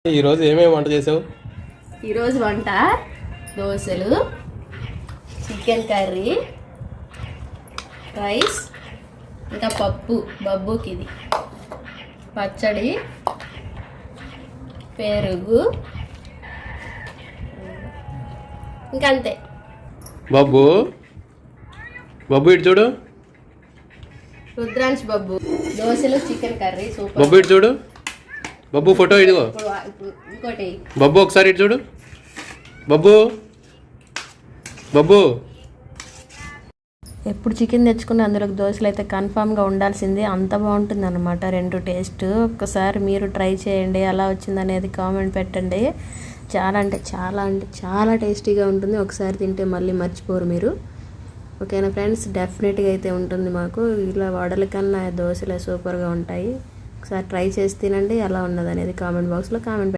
ఈరోజు ఏమేమి వంట చేసావు? ఈరోజు వంట దోశలు, చికెన్ కర్రీ, రైస్, ఇంకా పప్పు బబ్బుకి, ఇది పచ్చడి, పెరుగు, ఇంకా అంతే. బబ్బు బబ్బు ఇటు చూడు. రుద్రాంశ్ బబ్బు. దోశలు, చికెన్ కర్రీ సూపర్. బబ్బు ఇటు చూడు. బబ్బు ఫోటో ఇదిగో. ఇంకోటి బబ్బు ఒకసారి ఇటు చూడు. బబ్బు బబ్బు ఎప్పుడు చికెన్ తెచ్చుకుని అందులోకి దోశలు అయితే కన్ఫామ్గా ఉండాల్సిందే. అంత బాగుంటుంది అనమాట రెండు టేస్ట్. ఒక్కసారి మీరు ట్రై చేయండి, ఎలా వచ్చిందనేది కామెంట్ పెట్టండి. చాలా అంటే చాలా టేస్టీగా ఉంటుంది. ఒకసారి తింటే మళ్ళీ మర్చిపోరు మీరు. ఓకేనా ఫ్రెండ్స్, డెఫినెట్గా అయితే ఉంటుంది. మాకు ఇలా వడల కన్నా దోశలే సూపర్గా ఉంటాయి. ఒకసారి ట్రై చేసి తినండి. ఎలా ఉన్నది అనేది కామెంట్ బాక్స్లో కామెంట్